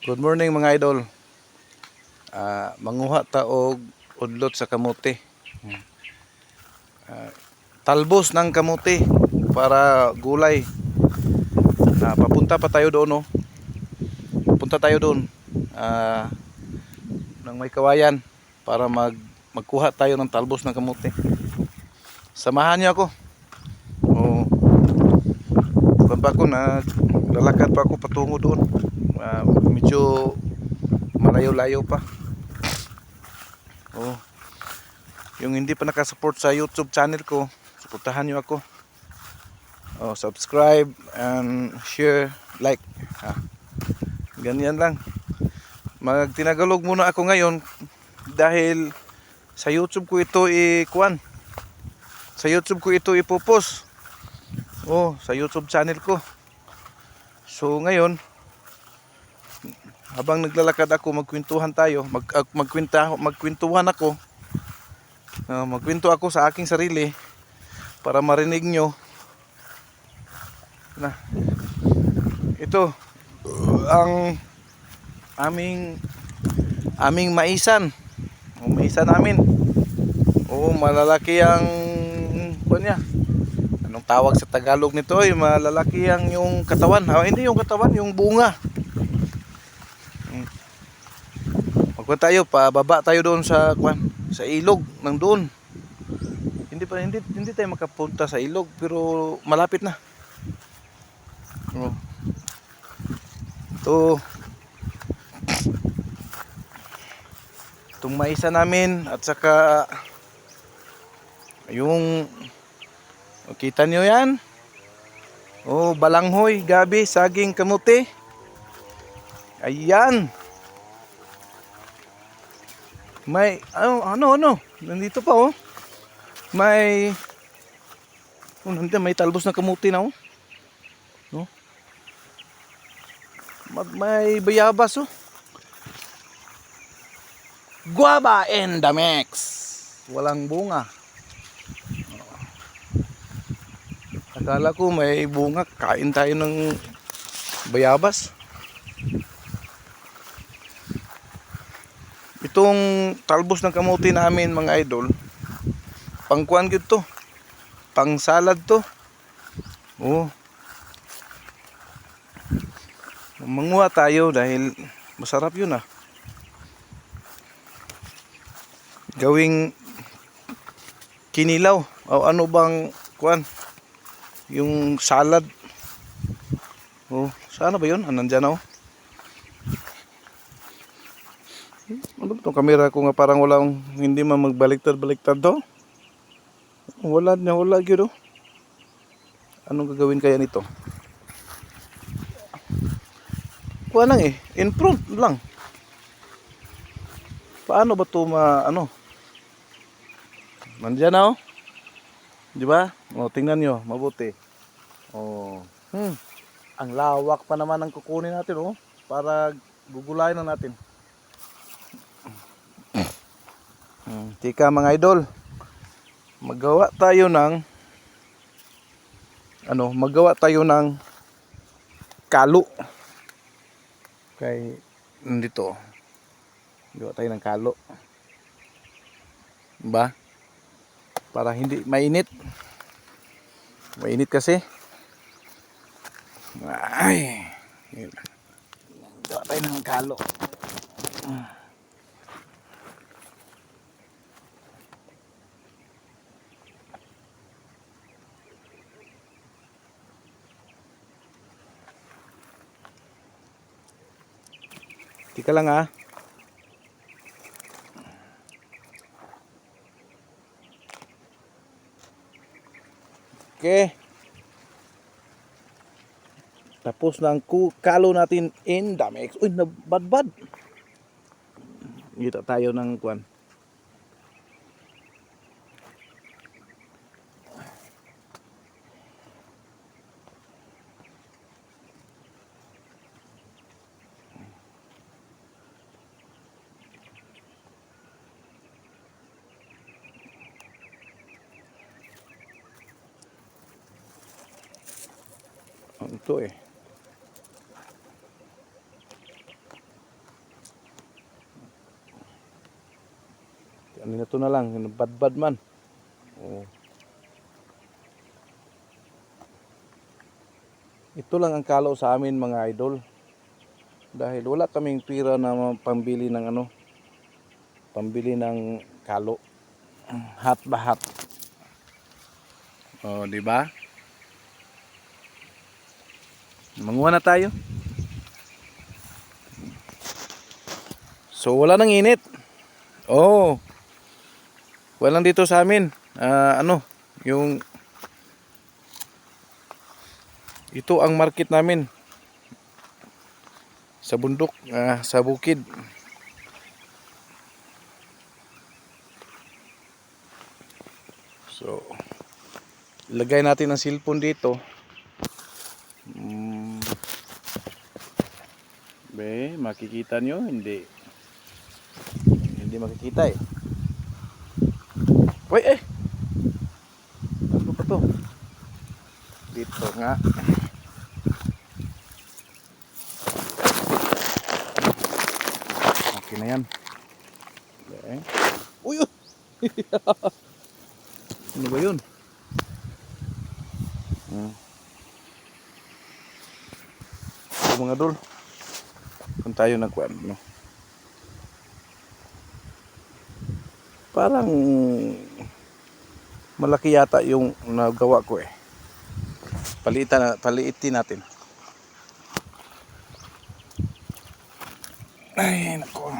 Good morning mga idol. Manguha ta og udlot sa kamote. Talbos ng kamote para gulay. Papunta pa tayo doon, no. Papunta tayo doon. Nang may kawayan para magkuha tayo ng talbos ng kamote. Samahan niyo ako. Oh, pa ako naglalakad pa ako patungo doon. Medyo malayo-layo pa. Oh. Yung hindi pa nakasupport sa YouTube channel ko, suportahan nyo ako. Subscribe and share, like. Ganyan lang. Magtinagalog muna ako ngayon dahil sa YouTube ko ito Sa YouTube ko ito ipopost. Sa YouTube channel ko. So ngayon, habang naglalakad ako, magkwentuhan tayo, magkwentuhan ako. Magkwento ako sa aking sarili para marinig nyo na ito ang aming maisan namin. Malalaki ang niya. Anong tawag sa Tagalog nito? Malalaki ang yung katawan. Hindi yung katawan, yung bunga. Magkuha tayo, pababa tayo doon sa ilog ng doon. Hindi tayo makapunta sa ilog pero malapit na. Itong maisa namin at saka yung kita nyo yan. Balanghoy, gabi, saging, kamote. Ayan. May nandito pa may talbos na kamuti na no? May bayabas guava and the mix. Walang bunga. Akala ko may bunga, kain tayo ng bayabas. Itong talbos ng kamote namin mga idol, pangkuan to, pang salad to. Manguha tayo dahil masarap yun. Gawing kinilaw o ano bang kuan, yung salad. Sana ba yun? Nandyan na Ano itong kamera ko nga parang hindi magbaliktad-baliktad to. Wala yun. Anong gagawin kaya nito? Kuha lang in front lang. Paano ba ito Nandiyan na di ba? Tingnan nyo mabuti. Ang lawak pa naman ang kukunin natin para gugulayin na natin. Tika mga idol, magawa tayo ng kalo. Kay nandito gawa tayo ng kalo ba, para hindi mainit kasi. Gawa tayo ng kalo. Tika lang Okay. Tapos na ang kalo natin in the mix. Nabadbad. Kita tayo ng kuan. Ito Nito na lang, badbad man. Oh. Ito lang ang kalo sa amin mga idol. Dahil wala kaming pira na pambili ng ano, pambili ng kalo. Hat bahat. Oh, di ba? Manguha na tayo. So wala nang init. Oh. Walang dito sa amin. Ano, yung ito ang market namin. Sa bundok, sa bukid. So, ilagay natin ang cellphone dito. Makikita nyo? Hindi makikita eh. Uy eh! Ano pa to? Dito nga. Okay na yan. Okay. Uy! Ano ba yun? So, mga dol, kung tayo nagkuhan, no? Parang malaki yata yung nagawa ko eh. Paliitin natin. Ay, nako.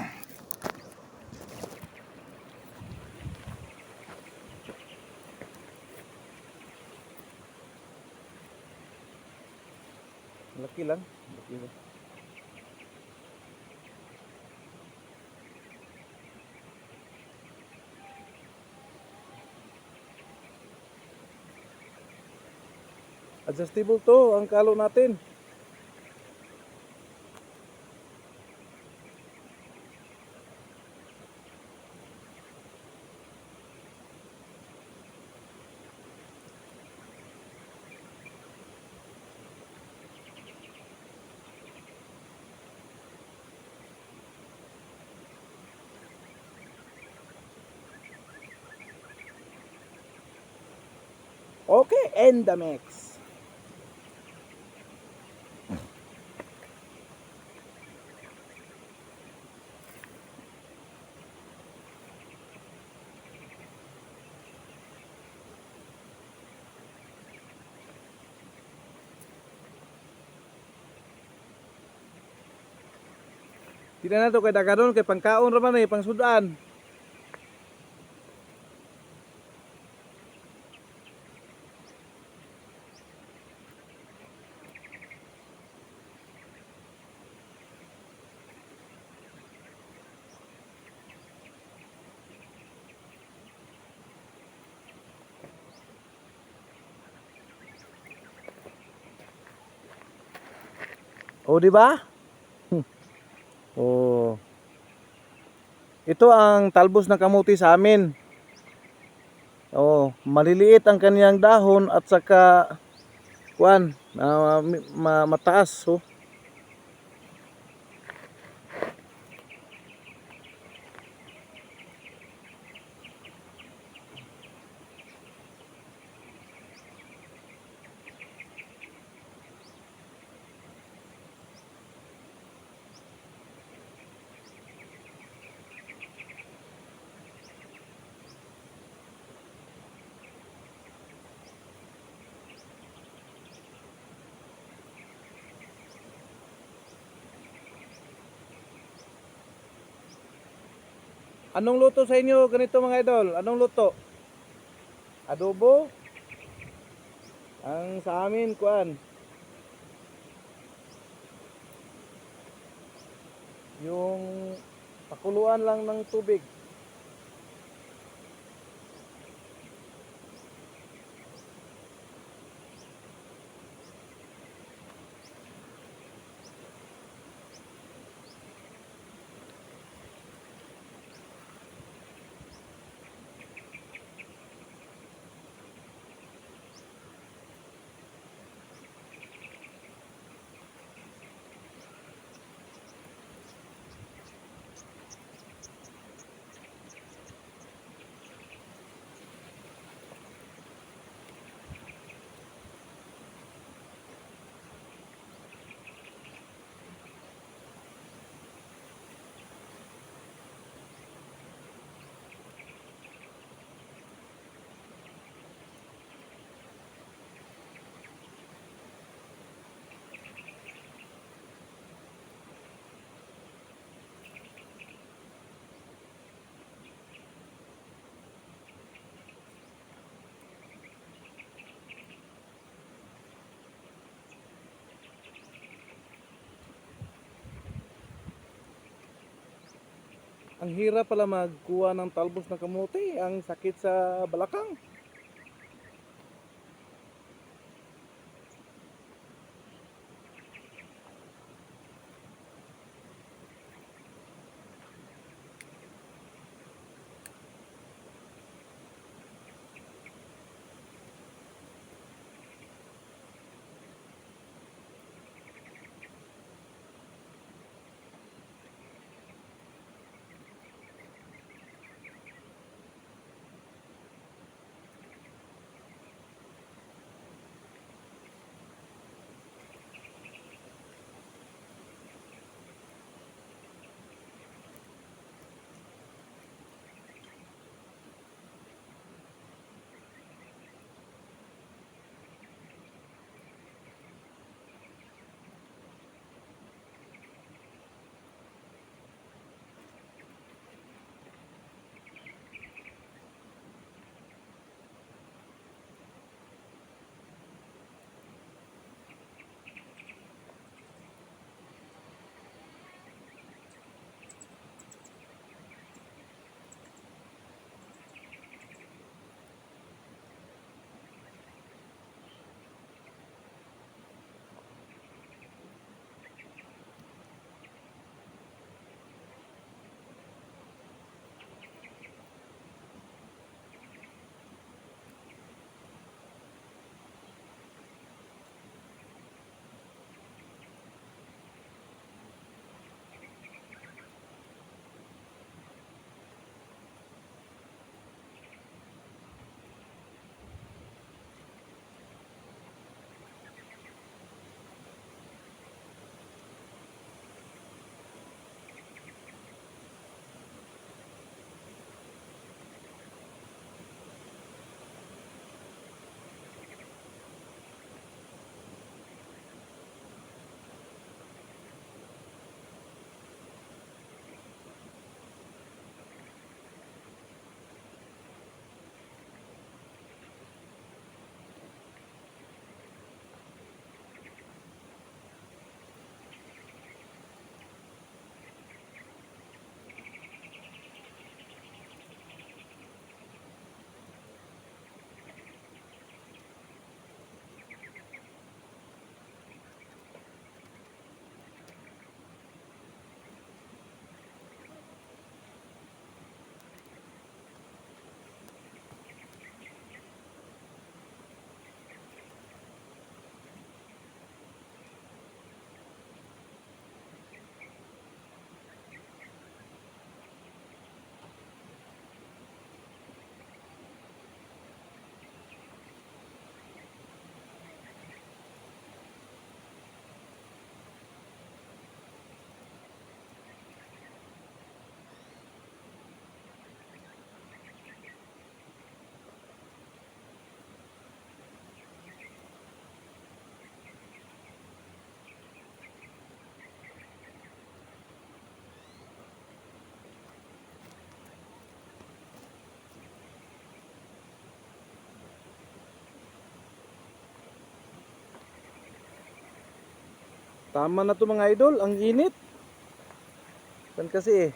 Laki lang. Adjustable to ang kalo natin. Okay, end the mix. Tingnan nato kay daganon kay pangkaon ra man eh, pang sudan. O di ba? Oh. Ito ang talbos ng kamuti sa amin. Oh, maliliit ang kaniyang dahon at saka kuan, mataas, oh. Anong luto sa inyo ganito mga idol? Anong luto? Adobo? Ang sa amin kuan, yung pakuluan lang ng tubig. Ang hirap pala magkuha ng talbos ng kamote, ang sakit sa balakang. Tama na to mga idol, ang init. Pan kasi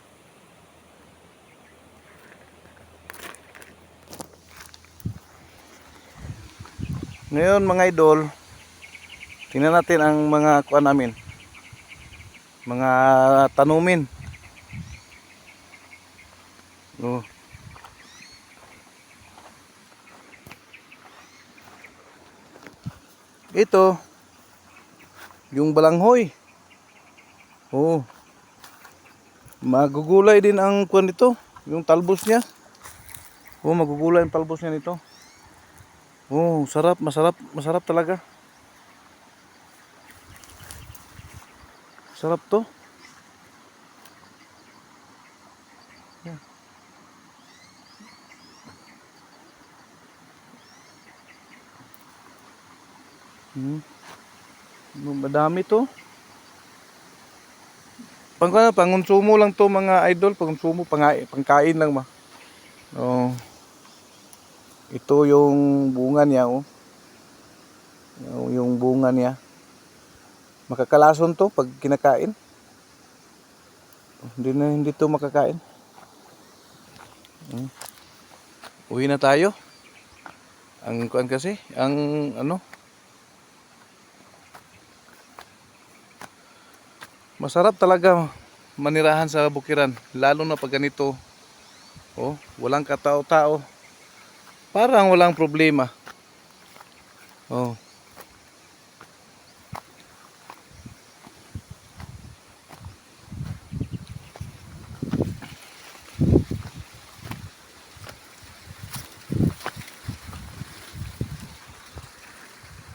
ngayon mga idol, tingnan natin ang mga kuan namin. Mga tanumin. Oh. Ito yung balanghoy. Oh. Magugulay din ang kuan nito, yung talbos niya. Oh, magugulay ang talbos niya nito. Oh, sarap, masarap talaga. Sarap to. Yeah. Madami to. Pangonsumo lang to mga idol, pangonsumo, pangkain lang ma. Oh. Ito yung bunga niya oh. Yung bunga niya. Makakalason to pag kinakain. Hindi to makakain. Uwi na tayo. Ang kuan kasi, ang ano, masarap talaga manirahan sa bukiran, lalo na pag ganito. Oh, walang katao-tao. Parang walang problema. Oh,